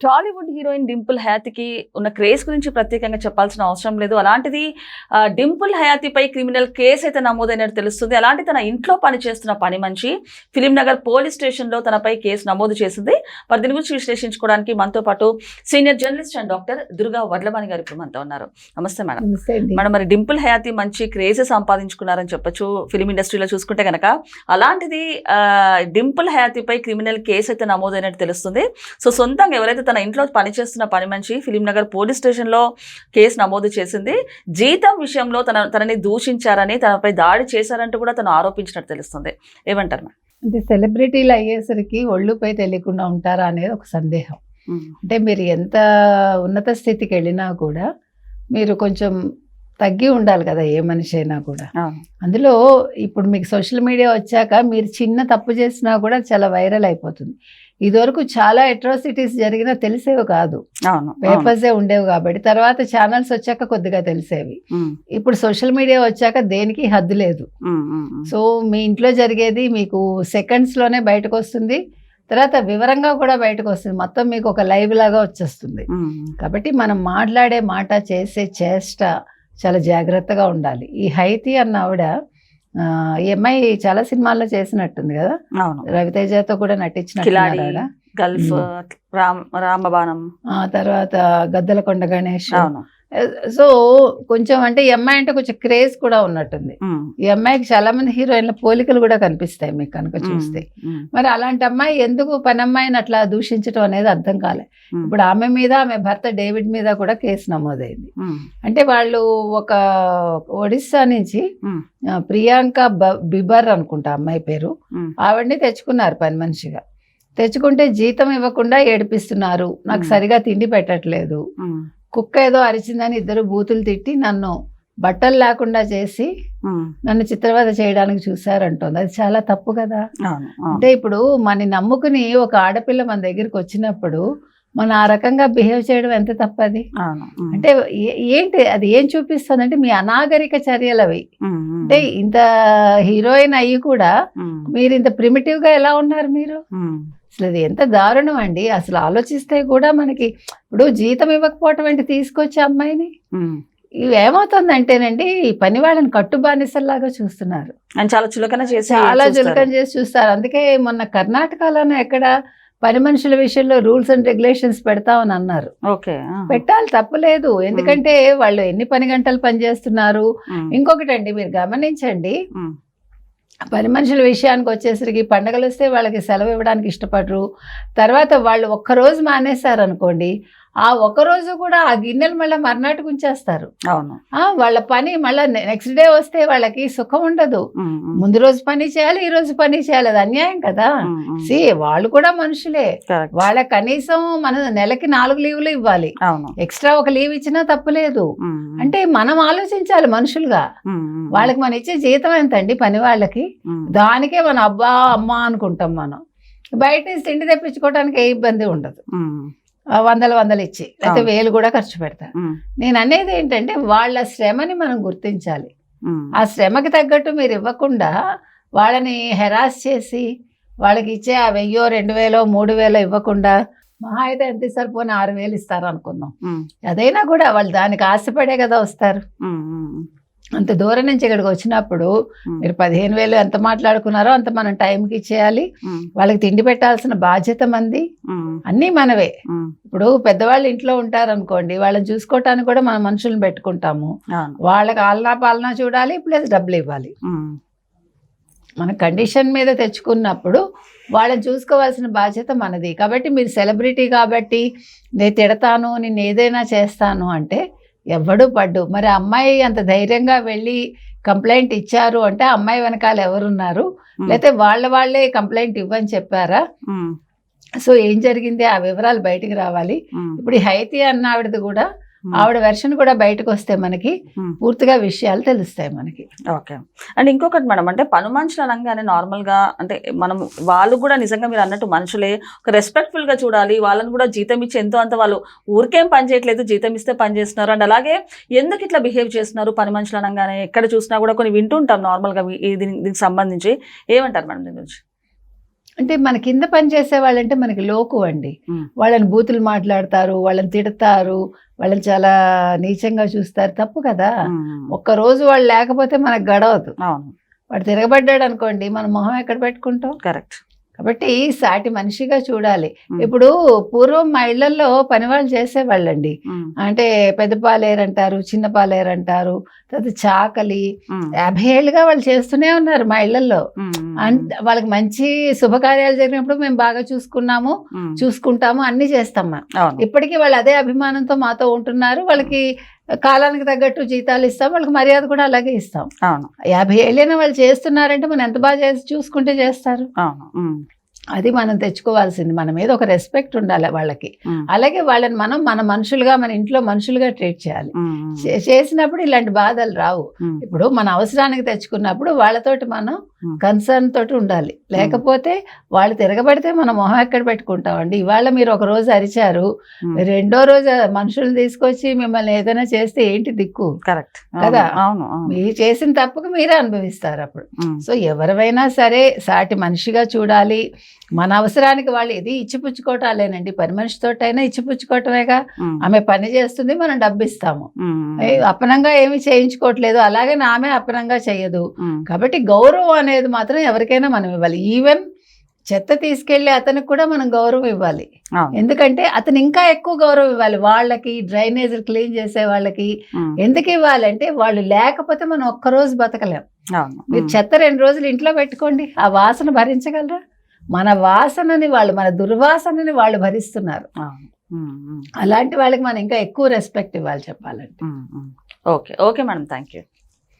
Tollywood heroine Dimple హయాతీకి ఉన్న craze గురించి ప్రత్యేకంగా చెప్పాల్సిన అవసరం లేదు. అలాంటిది డింపుల్ హయాతీపై క్రిమినల్ కేసు అయితే నమోదైనట్టు తెలుస్తుంది. అలాంటి తన ఇంట్లో పనిచేస్తున్న పని మనిషి ఫిలిం నగర్ పోలీస్ స్టేషన్లో తనపై కేసు నమోదు చేసింది. మరి దీని గురించి విశ్లేషించుకోవడానికి మనతో పాటు senior journalist and doctor Durga Vadlamani గారు ఇప్పుడు మనతో ఉన్నారు. నమస్తే మేడం. మేడం, మరి డింపుల్ హయాతీ మంచి క్రేజ్ సంపాదించుకున్నారని చెప్పొచ్చు ఫిలిం ఇండస్ట్రీలో చూసుకుంటే కనుక. అలాంటిది డింపుల్ హయాతీపై క్రిమినల్ కేసు అయితే నమోదైనట్టు తెలుస్తుంది. సో సొంతంగా ఎవరైతే తన ఇంట్లో పనిచేస్తున్న పని మనిషి ఫిలిం నగర్ పోలీస్ స్టేషన్లో కేసు నమోదు చేసింది. జీతం విషయంలో తనని దూషించారని, తనపై దాడి చేశారంటూ కూడా తను ఆరోపించినట్టు తెలుస్తుంది. ఏమంటారు మేడం? అంటే సెలబ్రిటీలు అయ్యేసరికి ఒళ్ళుపై తెలియకుండా ఉంటారా అనేది ఒక సందేహం. అంటే మీరు ఎంత ఉన్నత స్థితికి వెళ్ళినా కూడా మీరు కొంచెం తగ్గి ఉండాలి కదా, ఏ మనిషి అయినా కూడా. అందులో ఇప్పుడు మీకు సోషల్ మీడియా వచ్చాక మీరు చిన్న తప్పు చేసినా కూడా చాలా వైరల్ అయిపోతుంది. ఇదివరకు చాలా అట్రాసిటీస్ జరిగినా తెలిసేవి కాదు, పేపర్సే ఉండేవి కాబట్టి. తర్వాత ఛానల్స్ వచ్చాక కొద్దిగా తెలిసేవి. ఇప్పుడు సోషల్ మీడియా వచ్చాక దేనికి హద్దు లేదు. సో మీ ఇంట్లో జరిగేది మీకు సెకండ్స్ లోనే బయటకు వస్తుంది, తర్వాత వివరంగా కూడా బయటకు వస్తుంది. మొత్తం మీకు ఒక లైవ్ లాగా వచ్చేస్తుంది. కాబట్టి మనం మాట్లాడే మాట, చేసే చేష్ట చాలా జాగ్రత్తగా ఉండాలి. ఈ హైతి అన్న ఆవిడ ఈ అమ్మాయి చాలా సినిమాల్లో చేసినట్టుంది కదా, రవితేజతో కూడా నటించిన గల్ఫ్, రామబాణం, తర్వాత గద్దలకొండ గణేష్. సో కొంచెం అంటే ఈ అమ్మాయి అంటే కొంచెం క్రేజ్ కూడా ఉన్నట్టుంది. ఈ అమ్మాయికి చాలా మంది హీరోయిన్ల పోలికలు కూడా కనిపిస్తాయి మీకు కనుక చూస్తే. మరి అలాంటి అమ్మాయి ఎందుకు పని అమ్మాయిని అట్లా దూషించడం అనేది అర్థం కాలే. ఇప్పుడు ఆమె మీద, ఆమె భర్త డేవిడ్ మీద కూడా కేసు నమోదైంది. అంటే వాళ్ళు ఒక ఒడిస్సా నుంచి ప్రియాంక బిబర్ అనుకుంటా అమ్మాయి పేరు, ఆవిడ్ని తెచ్చుకున్నారు పని మనిషిగా. తెచ్చుకుంటే జీతం ఇవ్వకుండా ఏడిపిస్తున్నారు, నాకు సరిగా తిండి పెట్టట్లేదు, కుక్క ఏదో అరిచిందని ఇద్దరు బూతులు తిట్టి నన్ను బట్టలు లేకుండా చేసి నన్ను చిత్రవద చేయడానికి చూసారంటోంది. అది చాలా తప్పు కదా. అంటే ఇప్పుడు మన నమ్ముకుని ఒక ఆడపిల్ల మన దగ్గరికి వచ్చినప్పుడు మనం ఆ రకంగా బిహేవ్ చేయడం ఎంత తప్పది. అంటే ఏంటి అది ఏం చూపిస్తుంది అంటే మీ అనాగరిక చర్యలు అవి. అంటే ఇంత హీరోయిన్ అయ్యి కూడా మీరు ఇంత ప్రిమిటివ్ గా ఎలా ఉన్నారు మీరు? అసలు అది ఎంత దారుణం అండి. అసలు ఆలోచిస్తే కూడా మనకి ఇప్పుడు జీతం ఇవ్వకపోవటం ఏంటి, తీసుకొచ్చే అమ్మాయిని. ఇవి ఏమవుతుందంటేనండి, ఈ పని వాళ్ళని కట్టుబానిసల్లాగా చూస్తున్నారు, చాలా చులకన చేసి చూస్తారు. అందుకే మొన్న కర్ణాటకలోనే ఎక్కడ పని మనుషుల విషయంలో రూల్స్ అండ్ రెగ్యులేషన్స్ పెడతామని అన్నారు. పెట్టాలి, తప్పులేదు. ఎందుకంటే వాళ్ళు ఎన్ని పని గంటలు పనిచేస్తున్నారు. ఇంకొకటి అండి, మీరు గమనించండి, పని మనుషుల విషయానికి వచ్చేసరికి పండగలు వస్తే వాళ్ళకి సెలవు ఇవ్వడానికి ఇష్టపడరు. తర్వాత వాళ్ళు ఒక్కరోజు మానేశారు అనుకోండి, ఆ ఒక్కరోజు కూడా ఆ గిన్నెలు మళ్ళీ మర్నాటికి ఉంచేస్తారు. వాళ్ళ పని మళ్ళీ నెక్స్ట్ డే వస్తే వాళ్ళకి సుఖం ఉండదు. ముందు రోజు పని చేయాలి, ఈ రోజు పని చేయాలి, అది అన్యాయం కదా. వాళ్ళు కూడా మనుషులే. వాళ్ళ కనీసం మన నెలకి 4 లీవులు ఇవ్వాలి, ఎక్స్ట్రా ఒక లీవ్ ఇచ్చినా తప్పులేదు. అంటే మనం ఆలోచించాలి మనుషులుగా. వాళ్ళకి మనం ఇచ్చే జీతం ఎంతండి పని వాళ్ళకి? దానికే మనం అబ్బా అమ్మా అనుకుంటాం. మనం బయట నుంచి తిండి తెప్పించుకోవడానికి ఏ ఇబ్బంది ఉండదు, వందలు ఇచ్చి లేకపోతే 1000 కూడా ఖర్చు పెడతారు. నేను అనేది ఏంటంటే వాళ్ళ శ్రమని మనం గుర్తించాలి. ఆ శ్రమకి తగ్గట్టు మీరు ఇవ్వకుండా వాళ్ళని హెరాస్ చేసి వాళ్ళకి ఇచ్చే ఆ 1000, 2000, 3000 ఇవ్వకుండా మహా అయితే ఎంత ఇస్తారు, పోనీ 6000 ఇస్తారు అనుకుందాం. అదైనా కూడా వాళ్ళు దానికి ఆశపడే కదా వస్తారు. అంత దూరం నుంచి ఇక్కడికి వచ్చినప్పుడు మీరు 15,000 ఎంత మాట్లాడుకున్నారో అంత మనం టైంకి ఇచ్చేయాలి. వాళ్ళకి తిండి పెట్టాల్సిన బాధ్యత మంది, అన్నీ మనవే. ఇప్పుడు పెద్దవాళ్ళు ఇంట్లో ఉంటారనుకోండి, వాళ్ళని చూసుకోవటానికి కూడా మనం మనుషులను పెట్టుకుంటాము. వాళ్ళకి ఆలనా పాలనా చూడాలి, ప్లస్ డబ్బులు ఇవ్వాలి. మన కండిషన్ మీద తెచ్చుకున్నప్పుడు వాళ్ళని చూసుకోవాల్సిన బాధ్యత మనది. కాబట్టి మీరు సెలబ్రిటీ కాబట్టి నేను తిడతాను, నేను ఏదైనా చేస్తాను అంటే ఎవడు పడ్డు. మరి అమ్మాయి అంత ధైర్యంగా వెళ్ళి కంప్లైంట్ ఇచ్చారు అంటే అమ్మాయి వెనకాల ఎవరున్నారు, లేకపోతే వాళ్ళే కంప్లైంట్ ఇవ్వని చెప్పారా? సో ఏం జరిగింది ఆ వివరాలు బయటికి రావాలి. ఇప్పుడు ఈ హైతి అన్న ఆవిడది కూడా, ఆవిడ వెర్షన్ కూడా బయటకు వస్తే మనకి పూర్తిగా విషయాలు తెలుస్తాయి మనకి. ఓకే. అండ్ ఇంకొకటి మేడం, అంటే పని మనుషులు అనగానే నార్మల్గా అంటే మనం వాళ్ళు కూడా నిజంగా మీరు అన్నట్టు మనుషులే, ఒక రెస్పెక్ట్ఫుల్గా చూడాలి. వాళ్ళని కూడా జీతం ఇచ్చి ఎంతో అంత, వాళ్ళు ఊరికేం పని చేయట్లేదు, జీతం ఇస్తే పని చేస్తున్నారు. అండ్ అలాగే ఎందుకు ఇట్లా బిహేవ్ చేస్తున్నారు పని మనుషులు అనగానే ఎక్కడ చూసినా కూడా కొన్ని వింటుంటాం నార్మల్గా దీనికి సంబంధించి. ఏమంటారు మేడం దీని గురించి? అంటే మన కింద పని చేసే వాళ్ళంటే మనకి లోకు అండి. వాళ్ళని బూతులు మాట్లాడతారు, వాళ్ళని తిడతారు, వాళ్ళని చాలా నీచంగా చూస్తారు. తప్పు కదా. ఒక్కరోజు వాళ్ళు లేకపోతే మనకు గడవదు. వాడు తిరగబడ్డాడు అనుకోండి, మన మొహం ఎక్కడ పెట్టుకుంటాం? కరెక్ట్. కాబట్టి సాటి మనిషిగా చూడాలి. ఇప్పుడు పూర్వం మా ఇళ్లలో పని వాళ్ళు చేసేవాళ్ళండి. అంటే పెద్ద పాలేరంటారు, చిన్న పాలేరంటారు, తర్వాత చాకలి, 50 ఏళ్ళుగా వాళ్ళు చేస్తూనే ఉన్నారు మా ఇళ్లలో. వాళ్ళకి మంచి శుభకార్యాలు జరిగినప్పుడు మేము బాగా చూసుకున్నాము, చూసుకుంటాము, అన్ని చేస్తాం. ఇప్పటికీ వాళ్ళు అదే అభిమానంతో మాతో ఉంటున్నారు. వాళ్ళకి కాలానికి తగ్గట్టు జీతాలు ఇస్తాం, వాళ్ళకి మర్యాద కూడా అలాగే ఇస్తాం. 50 ఏళ్ళైనా వాళ్ళు చేస్తున్నారంటే మనం ఎంత బాగా చూసుకుంటే చేస్తారు. అది మనం తెచ్చుకోవాల్సింది. మన మీద ఒక రెస్పెక్ట్ ఉండాలి వాళ్ళకి. అలాగే వాళ్ళని మనం మన మనుషులుగా, మన ఇంట్లో మనుషులుగా ట్రీట్ చేయాలి. చేసినప్పుడు ఇలాంటి బాధలు రావు. ఇప్పుడు మన అవసరానికి తెచ్చుకున్నప్పుడు వాళ్ళతోటి మనం కన్సర్న్ తోటి ఉండాలి. లేకపోతే వాళ్ళు తిరగబడితే మనం మొహం ఎక్కడ పెట్టుకుంటామండి. ఇవాళ మీరు ఒక రోజు అరిచారు, రెండో రోజు మనుషులు తీసుకొచ్చి మిమ్మల్ని ఏదైనా చేస్తే ఏంటి దిక్కు? కరెక్ట్ కదా. మీరు చేసిన తప్పుకు మీరే అనుభవిస్తారు అప్పుడు. సో ఎవరివైనా సరే సాటి మనిషిగా చూడాలి. మన అవసరానికి వాళ్ళు ఇది ఇచ్చిపుచ్చుకోవటాలేనండి. పని మనిషితోటైనా ఇచ్చిపుచ్చుకోవటమేగా. ఆమె పని చేస్తుంది, మనం డబ్బు ఇస్తాము. అపనంగా ఏమి చేయించుకోవట్లేదు, అలాగే ఆమె అపనంగా చెయ్యదు. కాబట్టి గౌరవం అనేది మాత్రం ఎవరికైనా మనం ఇవ్వాలి. ఈవెన్ చెత్త తీసుకెళ్లి అతనికి కూడా మనం గౌరవం ఇవ్వాలి. ఎందుకంటే అతను ఇంకా ఎక్కువ గౌరవం ఇవ్వాలి. వాళ్ళకి డ్రైనేజ్ క్లీన్ చేసే వాళ్ళకి ఎందుకు ఇవ్వాలంటే వాళ్ళు లేకపోతే మనం ఒక్కరోజు బతకలేం. మీరు చెత్త 2 రోజులు ఇంట్లో పెట్టుకోండి, ఆ వాసన భరించగలరా? మన వాసనని వాళ్ళు, మన దుర్వాసనని వాళ్ళు భరిస్తున్నారు. అలాంటి వాళ్ళకి మనం ఇంకా ఎక్కువ రెస్పెక్ట్ ఇవ్వాలి చెప్పాలంటే. Okay okay madam, thank you.